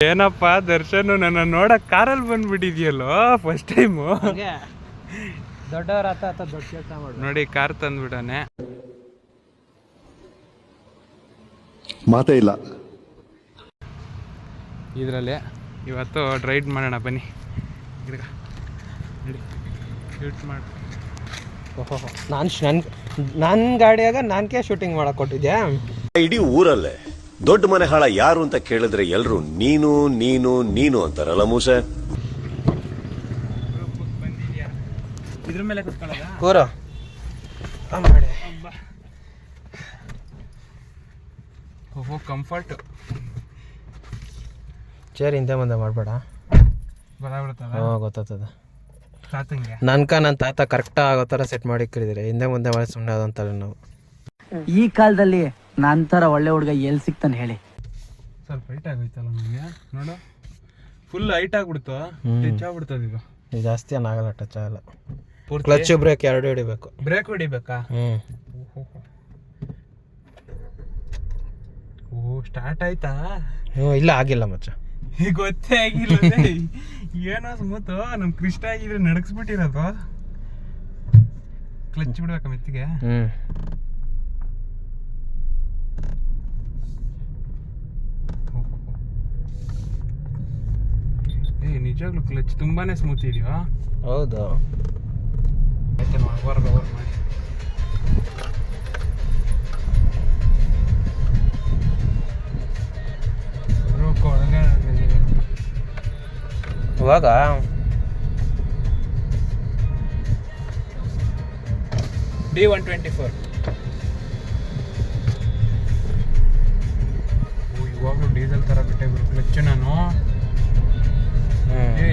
ಏನಪ್ಪ ದರ್ಶನ್ ನನ್ನ ನೋಡಕ್ ಕಾರಲ್ಲಿ ಬಂದ್ಬಿಟ್ಟಿದ್ಯಲ್ಲೋ ಫಸ್ಟ್ ಟೈಮು. ದೊಡ್ಡವ್ರ ದೊಡ್ಡ ಕೆಲಸ ಮಾಡು ನೋಡಿ ಕಾರ್ ತಂದ್ಬಿಡಾನೆ. ಮಾತೇ ಇಲ್ಲ ಇದರಲ್ಲಿ ಇವತ್ತು ರೈಡ್ ಮಾಡೋಣ ಬನ್ನಿ. ಶೂಟ್ ಮಾಡಿ ನನ್ನ ಗಾಡಿಯಾಗ ನಾನ್ಕೆ ಶೂಟಿಂಗ್ ಮಾಡಕ್ ಕೊಟ್ಟಿದ್ಯಾ. ಇಡೀ ಊರಲ್ಲೇ ದೊಡ್ಡ ಮನೆ ಹಾಳ ಯಾರು ಅಂತ ಕೇಳಿದ್ರೆ ಎಲ್ರು ನೀನು ನೀನು ನೀನು ಅಂತಾರಲ್ಲ ಮೂಸೆ. ಇದ್ರ ಮೇಲೆ ಕುತ್ಕೊಳ್ಳೋದ ಕೂರು ಮಾಡಿ. ಓಹೋ ಕಂಫರ್ಟ್. ಚೇರ್ ಹಿಂದೆ ಮುಂದೆ ಮಾಡಬೇಡ, ಗೊತ್ತಾಗ್ತದ. ನನ್ನ ತಾತ ಕರೆಕ್ಟ್ ಆಗೋ ಥರ ಸೆಟ್ ಮಾಡಿ ಕರಿದಿರಿ. ಹಿಂದೆ ಮುಂದೆ ಮಾಡಿ ಸುಮ್ಮನೆ ಅದಂತಾರೆ ನಾವು. ಈ ಕಾಲದಲ್ಲಿ ನಂತರ ಒಳ್ಳೆ ಹುಡುಗ ಎಲ್ಲಿ ಸಿಗ್ತಾನೆ ಹೇಳಿ. ಸ್ವಲ್ಪ ಹೈಟ್ ಆಗೋಯ್ತಲ್ಲ ನನಗೆ. ನೋಡು ಫುಲ್ ಹೈಟ್ ಆಗ್ಬಿಡ್ತು, ಟಚ್ ಆಗ್ಬಿಡ್ತದ. ಇದು ಜಾಸ್ತಿ ಏನಾಗಲ್ಲ, ಟಚ್ ಆಗಲ್ಲ. ಕ್ಲಚ್ ಬ್ರೇಕ್ ಎರಡು ಹಿಡಿಬೇಕು. ಬ್ರೇಕ್ ಹೊಡಿಬೇಕಾ? ಓಹ್ ಸ್ಟಾರ್ಟ್ ಆಯ್ತಾ? ಇಲ್ಲ ಆಗಿಲ್ಲ ಮಚ್ಚ, ಈಗ ಗೊತ್ತೇ ಆಗಿಲ್ಲ. ಏನೋ ಸ್ಮೂತ್ ನಮ್ ಕೃಷ್ಣ ಆಗಿದ್ರೆ ನಡಕ್ಸ್ಬಿಟ್ಟಿರೋದು. ಕ್ಲಚ್ ಬಿಡ್ಬೇಕ ಮೆತ್ತಿಗೆ. ನಿಜವಾಗ್ಲೂ ಕ್ಲಚ್ ತುಂಬಾನೇ ಸ್ಮೂತ್ ಇದೆಯಾ? ಹೌದು. ಮಾಡಿ ಇವಾಗ D124 ಇವಾಗಲೂ ಡೀಸೆಲ್ ತರ ಬಿಟ್ಟೆ ಗುರು ಕ್ಲಚ್. ನಾನು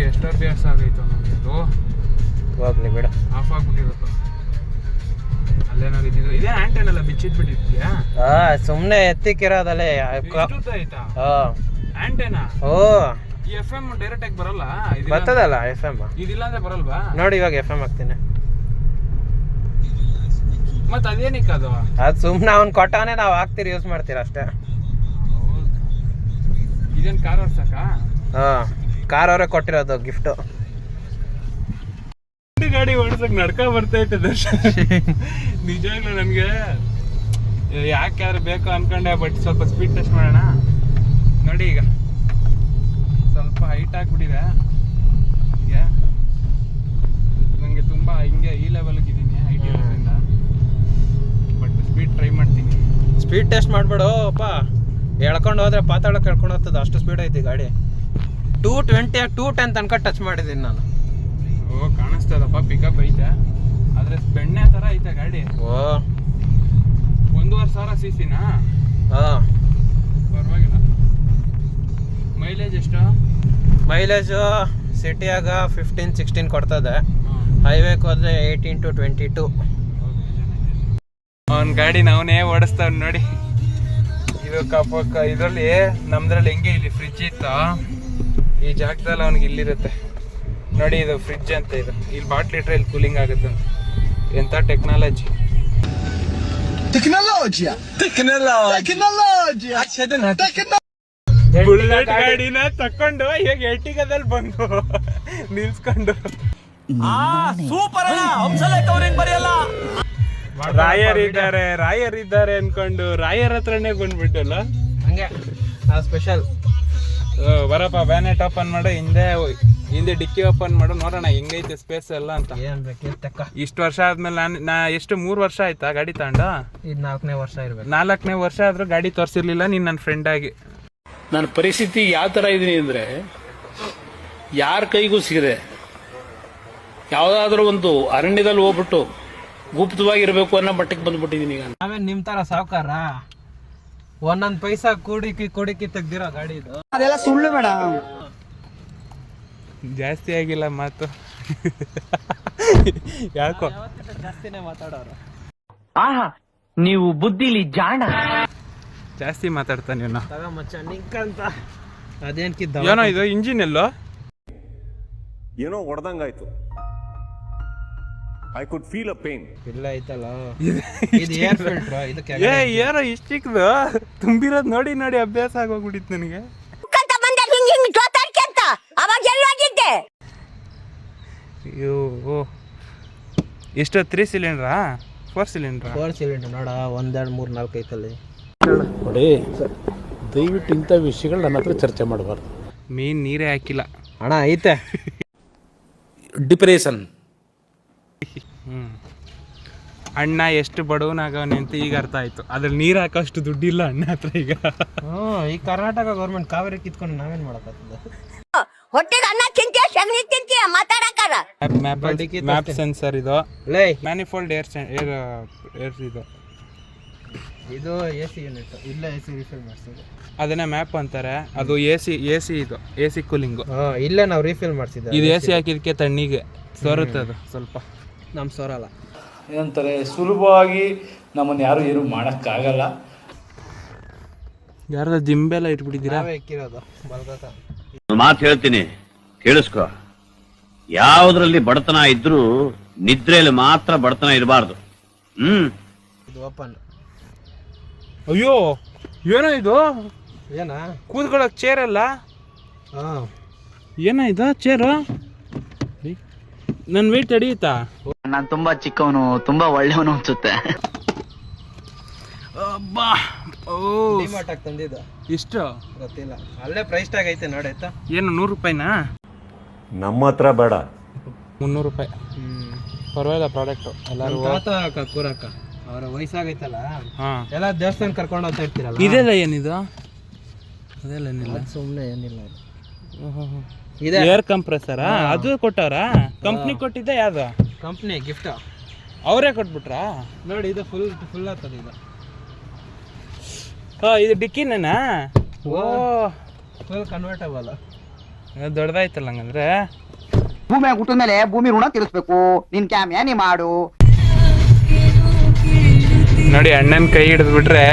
ಎಷ್ಟು ಅಭ್ಯಾಸ ಆಗೈತು ನಮ್ದು. ಹೋಗ್ಲಿ ಬೇಡ, ಆಫ್ ಆಗ್ಬಿಟ್ಟಿರುತ್ತೆ. ಅಲ್ಲೇನಾದ್ರು ಇದ್ದಿದ್ದು ಇದೇ ಆಂಟೆನ್ ಎಲ್ಲ ಬಿಚ್ಚಿಟ್ಬಿಟ್ಟಿದ್ಯಾ? ಸುಮ್ಮನೆ ಎತ್ತಿಕ್ಕಿರೋದಲ್ಲೇ ಆಯ್ತಾ ಆಂಟೆನಾ? ಓ ಈ FM ಡೈರೆಕ್ಟ್ ಆಗಿ ಬರಲ್ಲ. ಬರ್ತದಲ್ಲ FM. ಇದಿಲ್ಲ ಅಂದ್ರೆ ಬರಲ್ವಾ? ನೋಡಿ ಇವಾಗ FM ಹಾಕ್ತೀನಿ. ಮತ್ತೆ ಅದೇನಿಕ್ಕ ಅದು ಸುಮ್ಮನೆ ಅವ್ನು ಕೊಟ್ಟವನೇ ನಾವು ಹಾಕ್ತಿರಿ, ಯೂಸ್ ಮಾಡ್ತೀರ ಅಷ್ಟೇ. ಇದೇನು ಕಾರ್ ಓಡ್ಸಕ್ಕ? ಕಾರ್ ಅವರೇ ಕೊಟ್ಟಿರೋದು ಗಿಫ್ಟ್. ಗಾಡಿ ಓಡಿಸಕ್ ನಡ್ಕ ಬರ್ತೈತೆ ದರ್ಶನ್. ನಿಜವಾಗ್ಲೂ ನನ್ಗೆ ಯಾರು ಬೇಕು ಅನ್ಕೊಂಡೆ. ಬಟ್ ಸ್ವಲ್ಪ ಸ್ಪೀಡ್ ಟೆಸ್ಟ್ ಮಾಡೋಣ. ನೋಡಿ ಈಗ ಸ್ವಲ್ಪ ಹೈಟ್ ಆಗ್ಬಿಟ್ಟಿದೆ ನನಗೆ ತುಂಬಾ ಹಿಂಗೆ ಈ ಲೆವೆಲ್ಗೆ ಇದ್ದೀನಿ ಹೈಟ್ ಇರೋದ್ರಿಂದ. ಬಟ್ ಸ್ಪೀಡ್ ಟ್ರೈ ಮಾಡ್ತೀನಿ. ಸ್ಪೀಡ್ ಟೆಸ್ಟ್ ಮಾಡ್ಬೇಡು ಅಪ್ಪ, ಎಳ್ಕೊಂಡು ಹೋದ್ರೆ ಪಾತಾಳಕ್ಕೆ ಎಳ್ಕೊಂಡು ಹೋಗ್ತದೆ, ಅಷ್ಟು ಸ್ಪೀಡ್ ಐತಿ ಗಾಡಿ. 220 210 ತನಕ ಟಚ್ ಮಾಡಿದ್ದೀನಿ ನಾನು. ಓ ಕಾಣಿಸ್ತದಪ್ಪ, ಪಿಕಪ್ ಐತೆ. ಆದ್ರೆ ಬೆಣ್ಣೆ ತರ ಐತೆ ಗಾಡಿ. ಓ 1,500 cc ನಾ? ಪರವಾಗಿಲ್ಲ. ಮೈಲೇಜ್ ಎಷ್ಟು? ಮೈಲೇಜು ಸಿಟಿಯಾಗ 15-16 ಕೊಡ್ತದೆ. ಹೈವೇಗೆ ಹೋದ್ರೆ 18 to 22. ಅವನ ಗಾಡಿ ನಾವನೇ ಓಡಿಸ್ತಾವ್ ನೋಡಿ. ಇದು ಇದರಲ್ಲಿ ನಮ್ದ್ರಲ್ಲಿ ಹೆಂಗೆ ಇಲ್ಲಿ ಫ್ರಿಡ್ಜ್ ಇತ್ತು, ಈ ಜಾಗದಲ್ಲಿ ಅವ್ನಿಗೆ ಇಲ್ಲಿರುತ್ತೆ ನೋಡಿ. ಇದು ಫ್ರಿಡ್ಜ್ ಅಂತ. ಇದು ಇಲ್ಲಿ ಬಾಟ್ಲಿ ಇಟ್ರೆ ಇಲ್ಲಿ ಕೂಲಿಂಗ್ ಆಗುತ್ತೆ ಅಂತ. ಎಂತ ಟೆಕ್ನಾಲಜಿ. ಬುಲೆಟ್ ಗಾಡಿನ ತಕೊಂಡು ಈಗ ಎರ್ಟಿಗಾದಲ್ಲಿ ಬಂದು ನಿಲ್ಸ್ಕೊಂಡು ರಾಯರ್ ಇದ್ದಾರೆ ಅನ್ಕೊಂಡು ರಾಯರ್ ಹತ್ರನೇ ಬಂದ್ಬಿಟ್ಟಲ್ಲ. ಹಂಗೆ ಸ್ಪೆಷಲ್. ಬರಪ್ಪ ಬ್ಯಾನೆಟ್ ಓಪನ್ ಮಾಡು, ಹಿಂದೆ ಡಿಕ್ಕಿ ಓಪನ್ ಮಾಡು, ನೋಡೋಣ ಹೆಂಗೈತೆ ಸ್ಪೇಸ್ ಎಲ್ಲ ಅಂತ. ಇಷ್ಟು ವರ್ಷ ಆದ್ಮೇಲೆ ನಾ ಎಷ್ಟು 3 ವರ್ಷ ಆಯ್ತಾ ಗಾಡಿ ತಗೊಂಡು? ಇದು 4ನೇ ವರ್ಷ ಇರ್ಬೇಕು. 4ನೇ ವರ್ಷ ಆದ್ರೂ ಗಾಡಿ ತೋರಿಸಿರ್ಲಿಲ್ಲ ನೀನ್ ನನ್ನ ಫ್ರೆಂಡ್ ಆಗಿ. ನನ್ನ ಪರಿಸ್ಥಿತಿ ಯಾವ ತರ ಇದೀನಿ ಅಂದ್ರೆ, ಯಾರ ಕೈಗೂ ಸಿಗದೆ ಯಾವ್ದಾದ್ರು ಒಂದು ಅರಣ್ಯದಲ್ಲಿ ಹೋಗ್ಬಿಟ್ಟು ಗುಪ್ತವಾಗಿರ್ಬೇಕು ಅನ್ನೋ ಮಟ್ಟಕ್ಕೆ ಬಂದ್ಬಿಟ್ಟಿದೀನಿ ಈಗ. ನಾವೇನ್ ನಿಮ್ ತರ ಸಾವುಕಾರ ಒಂದೊಂದ್ ಪೈಸಾ ಕುಡಿಕಿ ತೆಗ್ದಿರೋ ಗಾಡಿ ಇದು. ಅದೆಲ್ಲ ಸುಳ್ಳು ಮೇಡಮ್. ಜಾಸ್ತಿ ಆಗಿಲ್ಲ ಮಾತು. ಯಾಕೋ ಜಾಸ್ತಿನೇ ಮಾತಾಡೋರು. ಆಹಾ ನೀವು ಬುದ್ಧಿಲಿ ಜಾಣ. ಜಾಸ್ತಿ ಮಾತಾಡ್ತಾನೆ ಇವನು. ಮಚ್ಚ ನಿಂಕಂತ ಅದೇನ್ಕಿದ್ದ ಏನೋ ಇದು ಇಂಜಿನ್ ಎಲ್ಲೋ ಏನೋ ಹೊಡೆದಂಗಾಯ್ತು. I could feel a pain. ಇಲ್ಲ ಐತಲ್ಲ ಇದು ಏರ್ ಫಿಲ್ಟರ್. ಇದಕ್ಕೆ ಏನೋ ಇಷ್ಟಿಕ್ದು ತುಂಬಿರೋದು ನೋಡಿ ಅಭ್ಯಾಸ ಆಗೋಗ್ಬಿಟ್ಟಿತ್ತು ನನಗೆ. ಎಷ್ಟು 3 ಸಿಲಿಂಡ್ರಾ 4 ಸಿಲಿಂಡ್ರಾ? 4 ಸಿಲಿಂಡರ್ ನೋಡ 1 2 3 4 ಐತಲ್ಲಿ. ನೋಡಿ ದಯವಿಟ್ಟು ಇಂಥ ವಿಷಯಗಳು ನನ್ನ ಹತ್ರ ಚರ್ಚೆ ಮಾಡಬಾರ್ದು. ಮೀನ್ ನೀರೇ ಹಾಕಿಲ್ಲ ಅಣ್ಣ ಐತೆ ಡಿಪ್ರೆಷನ್. ಅಣ್ಣ ಎಷ್ಟು ಬಡವನಾಗವನೆ ಅಂತ ಈಗ ಅರ್ಥ ಆಯ್ತು. ಅದ್ರಲ್ಲಿ ನೀರು ಹಾಕೋಷ್ಟು ದುಡ್ಡಿಲ್ಲ ಅಣ್ಣ ಹತ್ರ ಈಗ. ಈ ಕರ್ನಾಟಕ ಗೌರ್ಮೆಂಟ್ ಕಾವೇರಿ ಕಿತ್ಕೊಂಡು ನಾವೇನ್ ಮಾಡಕ್ಕಾಗ್ತದೆ? ಹೊಟ್ಟೆಗೆ ಅನ್ನ ತಿಂತೀಯ ಸಗಣಿ ತಿಂತೀಯ ಮಾತಾಡಕ್ಕಾರ. ಮ್ಯಾಪ್ ಸೆನ್ಸರ್ ಇದು, ಲೇ ಮ್ಯಾನಿಫೋಲ್ಡ್ ಏರ್ ಇದು ಇದು AC ಯೂನಿಟ್. ಇಲ್ಲ AC ರಿಫಿಲ್ ಮಾಡ್ಸಿದ್ವಿ. ಅದನ್ನ ಮ್ಯಾಪ್ ಅಂತಾರೆ. ಅದು AC ಇದು AC ಕೂಲಿಂಗು. ಇಲ್ಲೇ ನಾವು ರಿಫಿಲ್ ಮಾಡ್ಸಿದ್ದೆ. ಇದು AC ಹಾಕಿದಕ್ಕೆ ತಣ್ಣಿಗೆ ಸೋರುತ್ತೆ ಅದು ಸ್ವಲ್ಪ. ನಮ್ ಸೋರಲ್ಲ. ಏನಂತಾರೆ, ಸುಲಭವಾಗಿ ನಮ್ಮನ್ನು ಯಾರು ಏನು ಮಾಡೋಕ್ಕಾಗಲ್ಲ. ಯಾರ್ದ ಜಿಂಬೆಲ್ಲ ಇಟ್ಬಿಟ್ಟಿದ್ದೀರಾ? ನಾವೇ ಇಕ್ಕಿರೋದು ಬಲ್ಗಕ. ಮಾತು ಹೇಳ್ತೀನಿ ಕೇಳಿಸ್ಕೊ. ಯಾವುದ್ರಲ್ಲಿ ಬಡತನ ಇದ್ರೂ ನಿದ್ರೆಯಲ್ಲಿ ಮಾತ್ರ ಬಡತನ ಇರಬಾರ್ದು. ಇದು ಓಪನ್. ಅಯ್ಯೋ ಏನೋ ಇದು, ಏನಾ ಕೂತ್ಕೊಳ್ಳೋಕೆ ಚೇರ್ ಅಲ್ಲ? ಹಾ ಏನೋ ಇದು ಚೇರು? ನನ್ನ ವೆಯ್ಟ್ ಹಿಡಿಯುತ್ತಾ? ನಾನು ತುಂಬಾ ಚಿಕ್ಕವನು, ತುಂಬಾ ಒಳ್ಳೆಯವನು ಅನ್ಸುತ್ತೆ. ಡಿಮಾರ್ಟ್ ಆಗಿ ತಂದಿದ್ದು. ಎಷ್ಟು ಗೊತ್ತಿಲ್ಲ, ಅಲ್ಲೇ ಪ್ರೈಸ್ ಟ್ಯಾಗ್ ಐತೆ ನೋಡಿ. ಆಯ್ತಾ ಏನು 100 ರೂಪಾಯಿನಾ? ನಮ್ಮ ಹತ್ರ ಬೇಡ. 300 ರೂಪಾಯಿ. ಪರವಾಗಿಲ್ಲ ಪ್ರಾಡಕ್ಟು. ಎಲ್ಲರೂ ತಾತ ಕೂರಕ್ಕ ಅವ್ರ ವಯಸ್ಸಾಗೈತಲ್ಲ, ಹಾಂ ಎಲ್ಲ ದೇವಸ್ಥಾನ ಕರ್ಕೊಂಡು ಹೋಗ್ತಾ ಇರ್ತೀರಲ್ಲ. ಇದೆಲ್ಲ ಏನಿದು? ಅದೆಲ್ಲ ಏನಿಲ್ಲ, ಸುಮ್ಮನೆ ಏನಿಲ್ಲ. ಇದೆ ಏರ್ ಕಂಪ್ರೆಸರಾ? ಅದು ಕೊಟ್ಟವ್ರಾ? ಕಂಪ್ನಿ ಕೊಟ್ಟಿದ್ದೆ ಯಾವ್ದು? ಕಂಪ್ನಿ ಗಿಫ್ಟ್ ಅವರೇ ಕೊಟ್ಬಿಟ್ರಾ? ನೋಡಿ ಇದು ಫುಲ್ ಆಗ್ತದೆ ಇದು. ಇದು ಡಿಕ್ಕಿನೇನಾ? ಓ ಫುಲ್ ಕನ್ವರ್ಟಬಲ್. ದೊಡ್ಡದಾಯ್ತಲ್ಲ ಹಂಗಂದ್ರೆ. ಭೂಮಿ ಹುಟ್ಟಿದ ಮೇಲೆ ಭೂಮಿ ಋಣ ತೀರಿಸ್ಬೇಕು. ನಿನ್ ಕ್ಯಾಮ್ಯಾ ನೀ ಮಾಡು. ನೋಡಿ ಅಣ್ಣನ ಕೈ ಹಿಡಿದು ಬಿಟ್ರೆ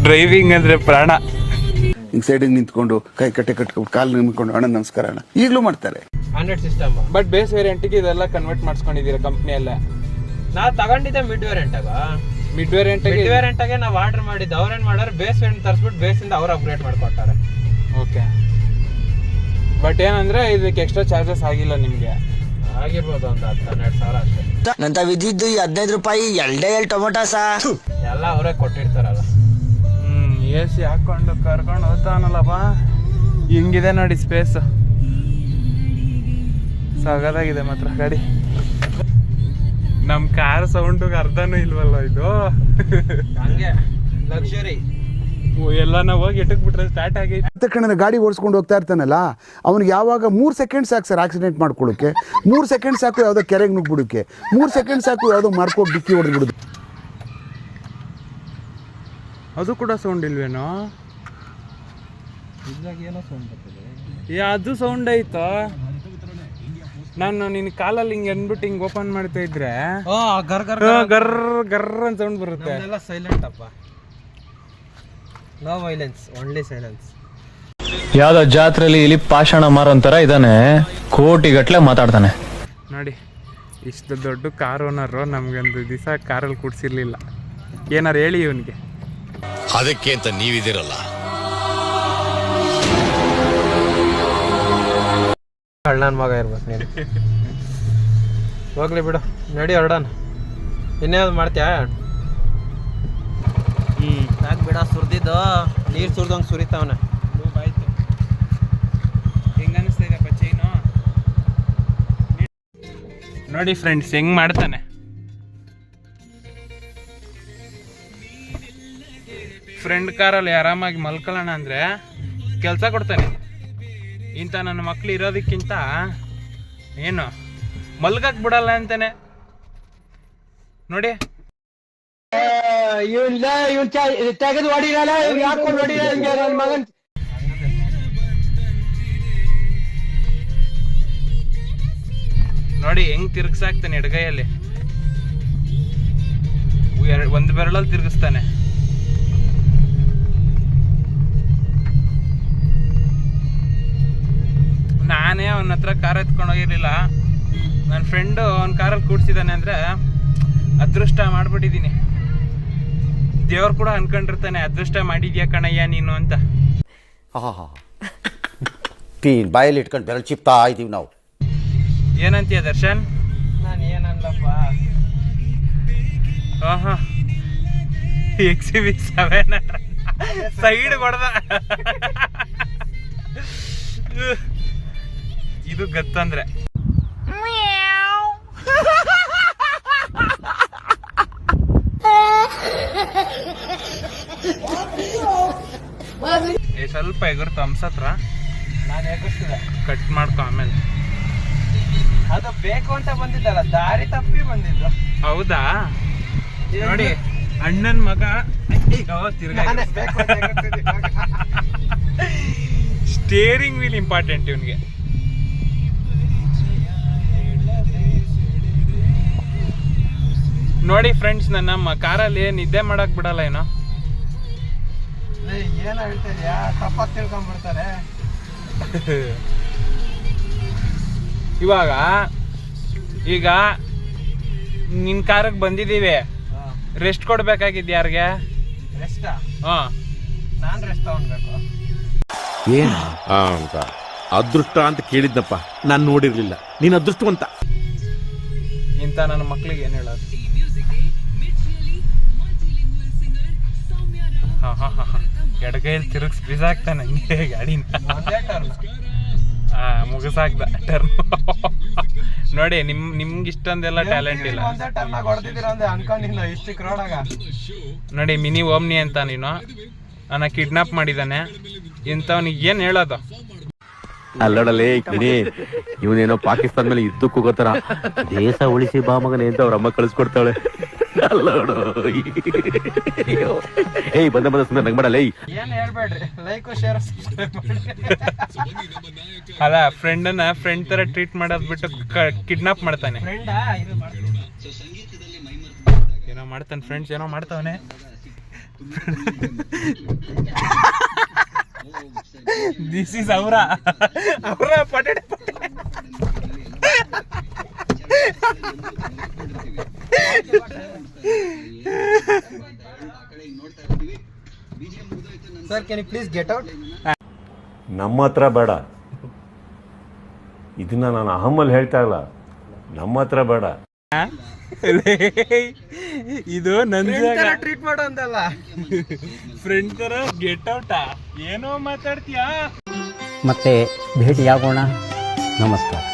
ಡ್ರೈವಿಂಗ್ ಅಂದ್ರೆ ಪ್ರಾಣ. ಹಿಂಗ್ ಸೈಡಿಗೆ ನಿಂತ್ಕೊಂಡು ಕೈ ಕಟ್ಕೊಂಡು ಕಾಲು ನಿಂತ್ಕೊಂಡು ಅಣ್ಣ ನಮಸ್ಕಾರ ಅಣ್ಣ ಈಗಲೂ ಮಾಡ್ತಾರೆ. 100 ಸಿಸ್ಟಮ್. ಬಟ್ ಬೇಸ್ ವೇರಿಯಂಟ್ಗೆ ಇದೆಲ್ಲ ಕನ್ವರ್ಟ್ ಮಾಡಿಸ್ಕೊಂಡಿದ್ದೀರಾ ಕಂಪ್ನಿಯಲ್ಲೇ? ನಾವು ತಗೊಂಡಿದ್ದೆ ಮಿಡ್ ವೇರಿಯಂಟ್ ಆಗ ನಾವು ಆರ್ಡರ್ ಮಾಡಿದ್ದು. ಅವ್ರೇನ್ ಮಾಡೋರು ಬೇಸ್ ವೇರಿಯಂಟ್ ತರಿಸ್ಬಿಟ್ಟು ಬೇಸಿಂದ ಅವ್ರು ಅಪ್ಗ್ರೇಡ್ ಮಾಡ್ಕೊಡ್ತಾರೆ. ಓಕೆ. ಬಟ್ ಏನಂದ್ರೆ ಇದಕ್ಕೆ ಎಕ್ಸ್ಟ್ರಾ ಚಾರ್ಜಸ್ ಆಗಿಲ್ಲ ನಿಮಗೆ? ಆಗಿರ್ಬೋದು ಒಂದು 10-12 ಸಾವಿರ ಅಷ್ಟೇ. ನಂತ ವಿಧಿದ್ದು 15 ರೂಪಾಯಿ 2 ಟೊಮೊಟೊ ಸಾ ಎಲ್ಲ ಅವರೇ ಕೊಟ್ಟಿರ್ತಾರಲ್ಲ. AC ಹಾಕೊಂಡು ಕರ್ಕೊಂಡು ಹೋಗ್ತಾನಲ್ಲಪ್ಪ. ಹಿಂಗಿದೆ ನೋಡಿ ಸ್ಪೇಸ್, ಸಗದಾಗಿದೆ ಮಾತ್ರ ಗಾಡಿ. ನಮ್ಮ ಕಾರ್ ಸೌಂಡಿಗೆ ಅರ್ಧನೂ ಇಲ್ವಲ್ಲ ಇದು. ಹಂಗೆ ಲಕ್ಸುರಿ. ಎಲ್ಲ ನಾವು ಹೋಗಿ ಎಟಕ್ ಬಿಟ್ರೆ ಸ್ಟಾರ್ಟ್ ಆಗೈತೆ. ತಕ್ಷಣ ಗಾಡಿ ಓಡಿಸ್ಕೊಂಡು ಹೋಗ್ತಾ ಇರ್ತಾನಲ್ಲ, ಅವ್ನಿಗೆ ಯಾವಾಗ 3 ಸೆಕೆಂಡ್ ಸಾಕು ಸರ್ ಆಕ್ಸಿಡೆಂಟ್ ಮಾಡ್ಕೊಳ್ಳೋಕೆ. 3 ಸೆಕೆಂಡ್ ಸಾಕು ಯಾವುದೋ ಕೆರೆಗೆ ನುಗ್ಬಿಡೋಕೆ. 3 ಸೆಕೆಂಡ್ ಸಾಕು ಯಾವುದೋ ಮಾರ್ಕೋಗಿ ಡಿಕ್ಕಿ ಹೊಡೆದು ಬಿಡುದು. ಅದು ಕೂಡ ಸೌಂಡ್ ಇಲ್ವೇನೋ? ಏನೋ ಸೌಂಡ್ ಬರ್ತದೆ. ಅದು ಸೌಂಡ್ ಐತೋ? ನಾನು ನಿನ್ನ ಕಾಲಲ್ಲಿ ಹಿಂಗೆ ಅಂದ್ಬಿಟ್ಟು ಹಿಂಗೆ ಓಪನ್ ಮಾಡ್ತಾ ಇದ್ರೆ ಗರ್ ಗರ್ ಗರ್ ಗರ್ ಅಂತ ಸೌಂಡ್ ಬರುತ್ತೆ. ಎಲ್ಲ ಸೈಲೆಂಟ್ ಅಪ್ಪ. No violence, only silence. ಯಾವ್ದೋ ಜಾತ್ರೆಯಲ್ಲಿ ಇಲ್ಲಿ ಪಾಷಾಣ ಮಾರೋಂತರ ಇದಾನೆ, ಕೋಟಿಗಟ್ಲೆ ಮಾತಾಡ್ತಾನೆ. ನೋಡಿ ಇಷ್ಟು ದೊಡ್ಡ ಕಾರ್ ಓನರು ನಮ್ಗೊಂದು ದಿವಸ ಕಾರಲ್ಲಿ ಕೂಡ್ಸಿರ್ಲಿಲ್ಲ. ಏನಾರು ಹೇಳಿ ಇವನಿಗೆ. ಅದಕ್ಕೆ ಅಂತ ನೀವಿದಿರಲ್ಲ. ನನ್ನ ಮಗ ಇರ್ಬೇಕು ನೀನು. ಹೋಗ್ಲಿ ಬಿಡು, ನಡಿ ಹೊರಡೋಣ. ಇನ್ನೇನು ಮಾಡ್ತೀಯಾ? ಯಾಕೆ ಬಿಡ, ಸುರಿದಿದ್ದು ನೀರು ಸುರಿದಂಗೆ ಸುರಿತಾವನೆ. ಆಯ್ತು. ಹೆಂಗ ಅನಿಸ್ತಾ ಇದೆಯಪ್ಪ ಚೈನು? ನೋಡಿ ಫ್ರೆಂಡ್ಸ್ ಹೆಂಗ್ ಮಾಡ್ತಾನೆ. ಫ್ರೆಂಡ್ ಕಾರಲ್ಲಿ ಆರಾಮಾಗಿ ಮಲ್ಕೊಳ್ಳೋಣ ಅಂದರೆ ಕೆಲಸ ಕೊಡ್ತಾನೆ. ಇಂಥ ನನ್ನ ಮಕ್ಳು ಇರೋದಕ್ಕಿಂತ ಏನು ಮಲ್ಗಕ್ಕೆ ಬಿಡಲ್ಲ ಅಂತಾನೆ ನೋಡಿ. ನೋಡಿ ಹೆಂಗ್ ತಿರ್ಗ್ಸಾಕ್ತಾನೆ ಎಡಗೈಯಲ್ಲಿ. ಒಂದು ಬೆರಳಲ್ಲಿ ತಿರ್ಗಿಸ್ತಾನೆ. ನಾನೇ ಅವನ ಹತ್ರ ಕಾರ್ ಎತ್ಕೊಂಡು ಹೋಗಿರ್ಲಿಲ್ಲ. ನನ್ನ ಫ್ರೆಂಡು ಅವ್ನ ಕಾರಲ್ಲಿ ಕೂಡ್ಸಿದ್ದಾನೆ ಅಂದರೆ ಅದೃಷ್ಟ ಮಾಡ್ಬಿಟ್ಟಿದ್ದೀನಿ. ದೇವ್ರು ಕೂಡ ಅನ್ಕೊಂಡಿರ್ತಾನೆ ಅದೃಷ್ಟ ಮಾಡಿದ್ಯಾ ಕಣಯ್ಯ ನೀನು ಅಂತ. ಬಾಯಲ್ಲಿ ಇಟ್ಕೊಂಡು ಬೆರಳು ಚಿಪ್ತಾ ಇದೀವಿ ನಾವು. ಏನಂತೀಯ ದರ್ಶನ್? ನಾನು ಏನಲ್ಲಪ್ಪ, ಆಹಾ XUV7 ಸೈಡ್ ಹೊಡೆದ. ಇದು ಗತ್ತಂದ್ರೆ ಸ್ವಲ್ಪ ಎಗುರ್ತು ಹಂಸತ್ರ. ನಾನು ಎಗರ್ಸಿದೆ, ಕಟ್ ಮಾಡ್ಕೊ ಆಮೇಲೆ. ಅದು ಬೇಕು ಅಂತ ಬಂದಿದ್ದಲ್ಲ, ದಾರಿ ತಪ್ಪಿ ಬಂದಿದ್ದು. ಹೌದಾ? ನೋಡಿ ಅಣ್ಣನ್ ಮಗ ತಿರ್ಗಾ ಸ್ಟೇರಿಂಗ್ ವೀಲ್ ಇಂಪಾರ್ಟೆಂಟ್ ಇವನ್ಗೆ. ನೋಡಿ ಫ್ರೆಂಡ್ಸ್, ನನ್ನ ಕಾರಲ್ಲಿ ನಿದ್ದೆ ಮಾಡಕ್ ಬಿಡಲ್ಲ ಏನೋ. ಏನ ಹೇಳ್ತಾ ಇದೀಯಾ? ತಪ್ಪಾಗಿ ತಿಳ್ಕೊಂಡ್ಬಿಡ್ತಾರೆ. ಇವಾಗ ಈಗ ನಿನ್ ಕಾರಿಗೆ ಬಂದಿದ್ದೀವಿ, ರೆಸ್ಟ್ ಕೊಡ್ಬೇಕಾಗಿದ್ದು ಯಾರಿಗೆ? ರೆಸ್ಟಾ? ಹಾ, ನಾನ್ ರೆಸ್ಟ್ ತಗೊಂಡ್ಬೇಕು. ಏನ ಅಂತ ಅದೃಷ್ಟ ಅಂತ ಕೇಳಿದ್ನಪ್ಪ, ನಾನು ನೋಡಿರ್ಲಿಲ್ಲ. ನೀನ್ ಅದೃಷ್ಟವಂತ. ಇಂಥ ನನ್ನ ಮಕ್ಳಿಗೆ ಏನ್ ಹೇಳೋದು? ಎಡಗೈಯಲ್ಲಿ ತಿರುಗಿಸ್ ಬಿಸಾಕ್ತಾನೆ ಹಂಗೆ ಗಾಡಿನ. ಮುಗಿಸಾಕ್ದ ಟರ್ನ್. ನೋಡಿ ನಿಮ್ಗೆ ಇಷ್ಟೊಂದೆಲ್ಲ ಟ್ಯಾಲೆಂಟ್ ಇಲ್ಲ. ನೋಡಿ ಮಿನಿ ಓಮ್ನಿ ಅಂತ ನೀನು ನನ್ನ ಕಿಡ್ನಾಪ್ ಮಾಡಿದಾನೆ. ಇಂಥವ್ನಿಗೆ ಏನ್ ಹೇಳೋದು? ಅಲ್ಲೋಡಲೇ ಇವನೇನೋ ಪಾಕಿಸ್ತಾನ ಮೇಲೆ ಇದ್ದಕ್ಕೂ ಹೋಗೋತರ ದೇಶ ಉಳಿಸಿ ಬಾ ಮಗನೇ ಅಂತ ಅವ್ರ ಅಮ್ಮ ಕಳಿಸ್ಕೊಡ್ತಾಳೆ. ಅಲ್ಲೋಡು ಏಯ್ ಬಂದ ಸುಮ್ಮನೆ ನಂಗೆ ಮಾಡಲ್ಲ. ಏನ್ ಹೇಳ್ಬೇಡ್ರಿ, ಲೈಕ್ ಶೇರ್ ಅಲ್ಲ, ಫ್ರೆಂಡನ್ನ ಫ್ರೆಂಡ್ ತರ ಟ್ರೀಟ್ ಮಾಡೋದ್ ಬಿಟ್ಟು ಕಿಡ್ನಾಪ್ ಮಾಡ್ತಾನೆ. ಏನೋ ಮಾಡ್ತಾನೆ ಫ್ರೆಂಡ್ಸ್, ಏನೋ ಮಾಡ್ತಾವನೆ. ದಿಸ್ ಇಸ್ ಅವರ ಪಟೇಡೆ. Sir, can you please get out? ನಮ್ಮ ಹತ್ರ ಬೇಡ, ಇದನ್ನ ನಾನು ಅಹಮಲ್ಲಿ ಹೇಳ್ತಾ ಇಲ್ಲ. ನಮ್ಮ ಹತ್ರ ಬೇಡ. ಇದು ನನ್ನ ಟ್ರೀಟ್ ಮಾಡೋ ಅಂತಲ್ಲ, ಫ್ರೆಂಡ್ ತರ ಗೆಟ್ ಔಟಾ? ಏನೋ ಮಾತಾಡ್ತೀಯಾ? ಮತ್ತೆ ಭೇಟಿಯಾಗೋಣ. ನಮಸ್ಕಾರ.